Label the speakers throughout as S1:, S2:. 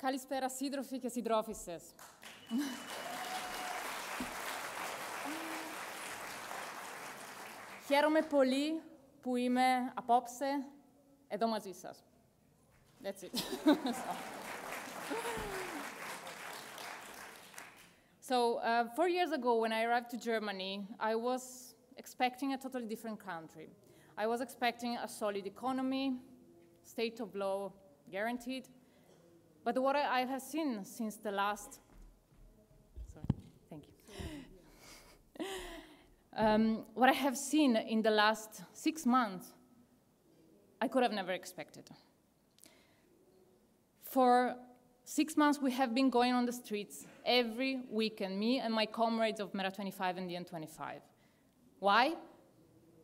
S1: Kalispera σύντροφοι και συντρόφισσες. Χαίρομαι πολύ που είμαι απόψε εδώ μαζί σας. That's it. So, 4 years ago, when I arrived to Germany, I was expecting a totally different country. I was expecting a solid economy, state of law guaranteed. But what I have seen since the last, what I have seen in the last 6 months, I could have never expected. For 6 months, we have been going on the streets every weekend, me and my comrades of Mera25 and DiEM25. Why?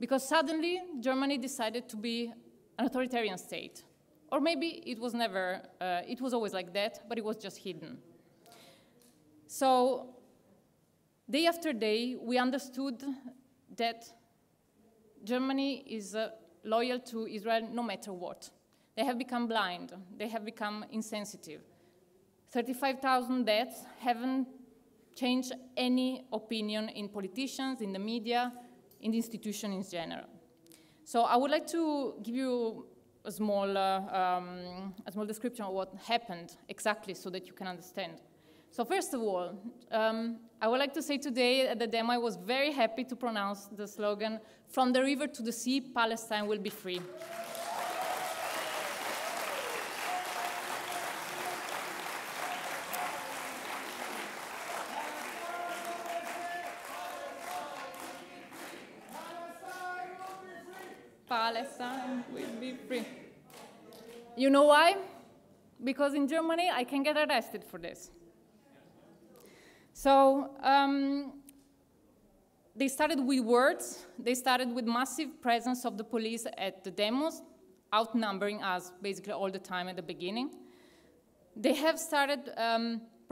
S1: Because suddenly, Germany decided to be an authoritarian state. Or maybe it was never, it was always like that, but it was just hidden. So, day after day, we understood that Germany is loyal to Israel no matter what. They have become blind. They have become insensitive. 35,000 deaths haven't changed any opinion in politicians, in the media, in the institution in general. So I would like to give you a small description of what happened exactly so that you can understand. So first of all, I would like to say today at the demo I was very happy to pronounce the slogan, "From the river to the sea, Palestine will be free." Palestine will be free. You know why? Because in Germany, I can get arrested for this. So they started with words. They started with massive presence of the police at the demos, outnumbering us basically all the time at the beginning. They have started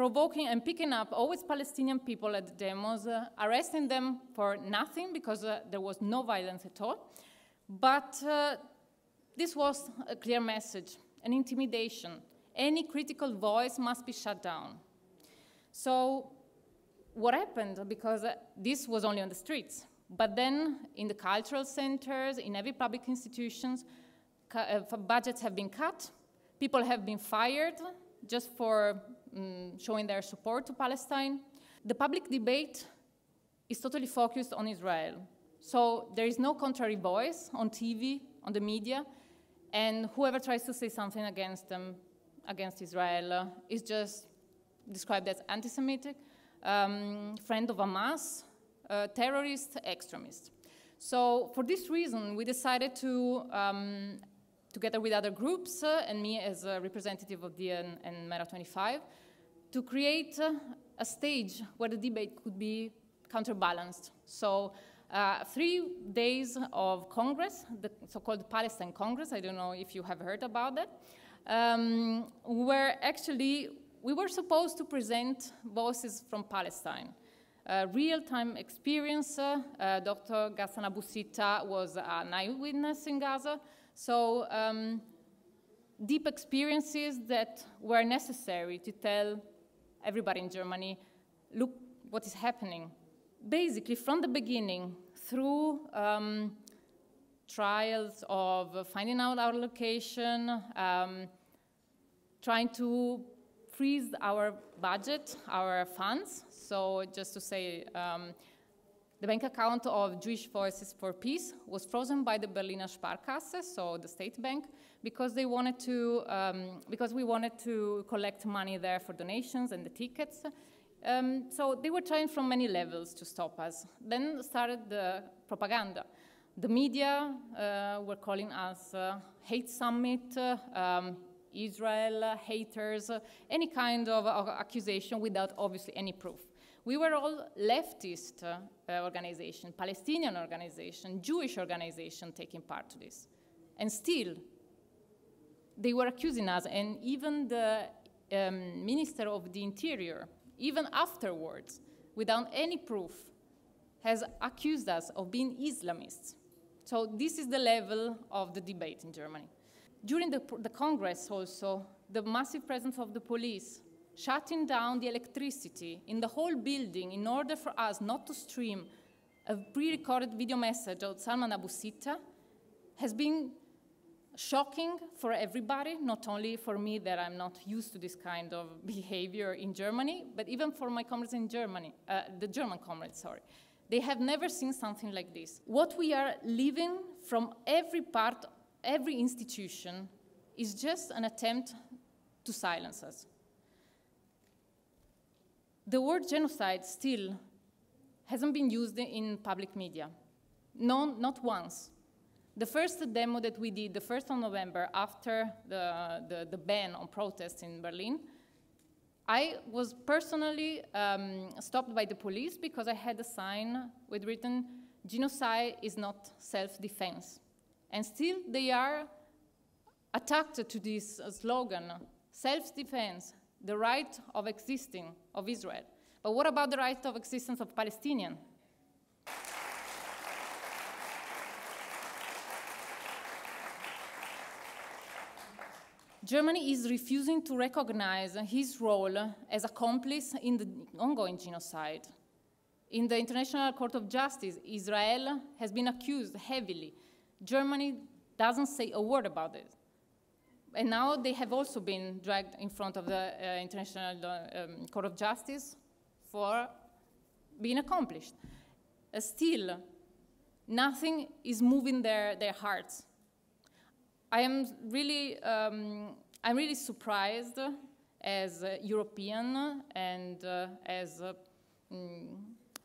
S1: provoking and picking up always Palestinian people at the demos, arresting them for nothing because there was no violence at all. But this was a clear message, an intimidation. Any critical voice must be shut down. So what happened, because this was only on the streets, but then in the cultural centers, in every public institutions, budgets have been cut, people have been fired just for showing their support to Palestine. The public debate is totally focused on Israel. So there is no contrary voice on TV, on the media, and whoever tries to say something against them, against Israel, is just described as anti-Semitic, friend of Hamas, terrorist, extremist. So for this reason, we decided to, together with other groups, and me as a representative of DiEM and Mera25, to create a stage where the debate could be counterbalanced. So 3 days of Congress, the so-called Palestine Congress, I don't know if you have heard about that, where actually we were supposed to present voices from Palestine. Real-time experience, Dr. Ghassan Abu Sitta was an eyewitness in Gaza, so deep experiences that were necessary to tell everybody in Germany, look what is happening. Basically, from the beginning, through trials of finding out our location, trying to freeze our budget, our funds. So just to say, the bank account of Jewish Voices for Peace was frozen by the Berliner Sparkasse, so the state bank, because they wanted to, because we wanted to collect money there for donations and the tickets. So they were trying from many levels to stop us. Then started the propaganda. The media were calling us hate summit, Israel haters, any kind of accusation without obviously any proof. We were all leftist organization, Palestinian organization, Jewish organization taking part to this. And still, they were accusing us, and even the Minister of the Interior, even afterwards, without any proof, has accused us of being Islamists. So this is the level of the debate in Germany. During the Congress also, the massive presence of the police, shutting down the electricity in the whole building in order for us not to stream a pre-recorded video message of Salman Abu Sitta, has been shocking for everybody, not only for me that I'm not used to this kind of behavior in Germany, but even for my comrades in Germany, the German comrades, sorry. They have never seen something like this. What we are living from every part, every institution, is just an attempt to silence us. The word genocide still hasn't been used in public media. No, not once. The first demo that we did, the 1st of November, after the ban on protests in Berlin, I was personally stopped by the police because I had a sign with written, "Genocide is not self-defense." And still they are attacked to this slogan, self-defense, the right of existing of Israel. But what about the right of existence of Palestinians? Germany is refusing to recognize his role as accomplice in the ongoing genocide. In the International Court of Justice, Israel has been accused heavily. Germany doesn't say a word about it. And now they have also been dragged in front of the International Court of Justice for being accomplished. Still, nothing is moving their hearts. I'm really surprised as a European and as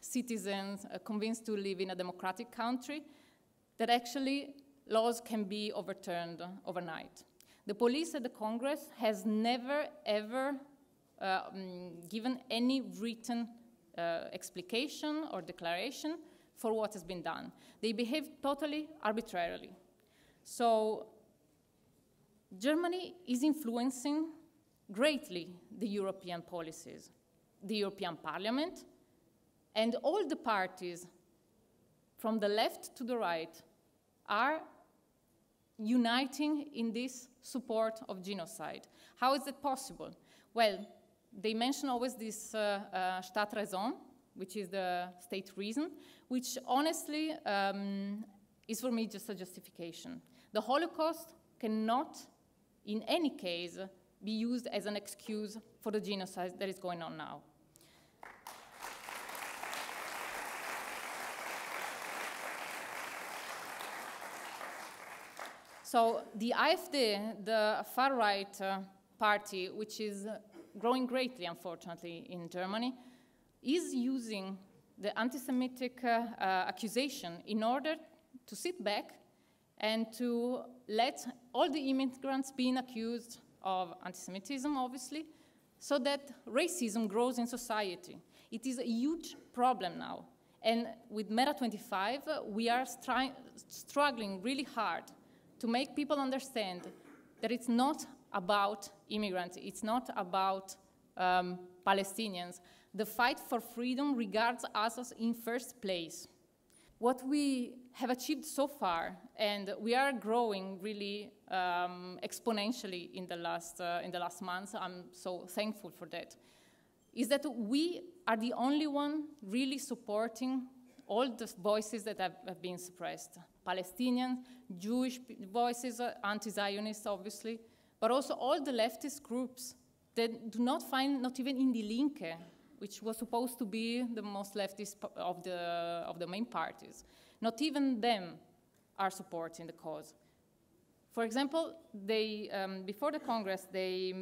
S1: citizens convinced to live in a democratic country that actually laws can be overturned overnight. The police at the Congress has never, ever given any written explication or declaration for what has been done. They behave totally arbitrarily. So Germany is influencing greatly the European policies, the European Parliament, and all the parties from the left to the right are uniting in this support of genocide. How is it possible? Well, they mention always this Staatsräson, which is the state reason, which honestly is for me just a justification. The Holocaust cannot, in any case, be used as an excuse for the genocide that is going on now. So the AfD, the far-right party, which is growing greatly, unfortunately, in Germany, is using the anti-Semitic accusation in order to sit back and to let all the immigrants being accused of anti-Semitism, obviously, so that racism grows in society. It is a huge problem now. And with Meta 25, we are struggling really hard to make people understand that it's not about immigrants, it's not about Palestinians. The fight for freedom regards us as in first place. What we have achieved so far, and we are growing really exponentially in the last months, I'm so thankful for that, is that we are the only one really supporting all the voices that have been suppressed. Palestinian, Jewish voices, anti-Zionists, obviously, but also all the leftist groups that do not find, not even in Die Linke, which was supposed to be the most leftist of the main parties. Not even them are supporting the cause. For example, they, before the Congress, they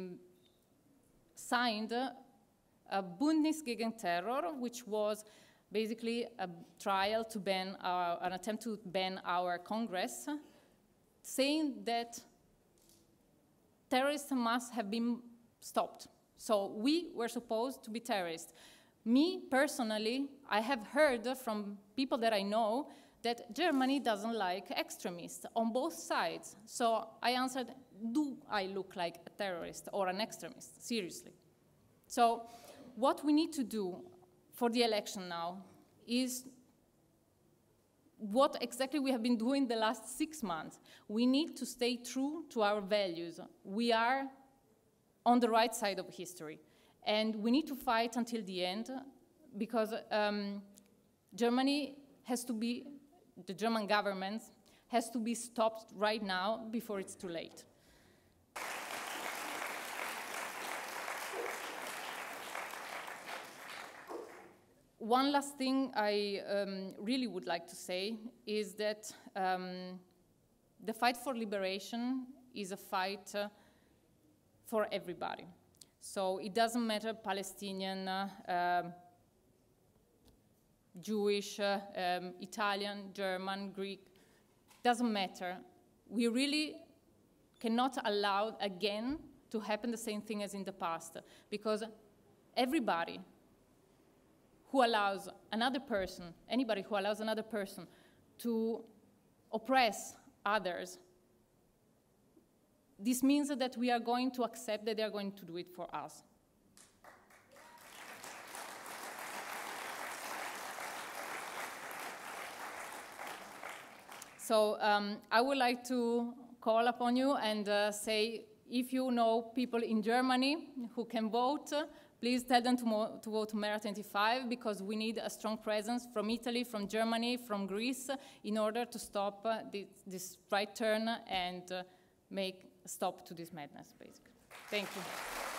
S1: signed a Bündnis gegen Terror, which was basically a trial to ban an attempt to ban our Congress, saying that terrorists must have been stopped. So we were supposed to be terrorists. Me, personally, I have heard from people that I know that Germany doesn't like extremists on both sides. So I answered, do I look like a terrorist or an extremist? Seriously. So what we need to do for the election now is what exactly we have been doing the last 6 months. We need to stay true to our values. We are on the right side of history, and we need to fight until the end, because Germany has to be, the German government has to be stopped right now before it's too late. One last thing I really would like to say is that the fight for liberation is a fight for everybody. So it doesn't matter Palestinian, Jewish, Italian, German, Greek, doesn't matter. We really cannot allow again to happen the same thing as in the past, because everybody who allows another person, anybody who allows another person to oppress others, this means that we are going to accept that they are going to do it for us. So I would like to call upon you and say, if you know people in Germany who can vote, please tell them to vote Mera 25, because we need a strong presence from Italy, from Germany, from Greece, in order to stop this right turn and make a stop to this madness, basically. Thank you.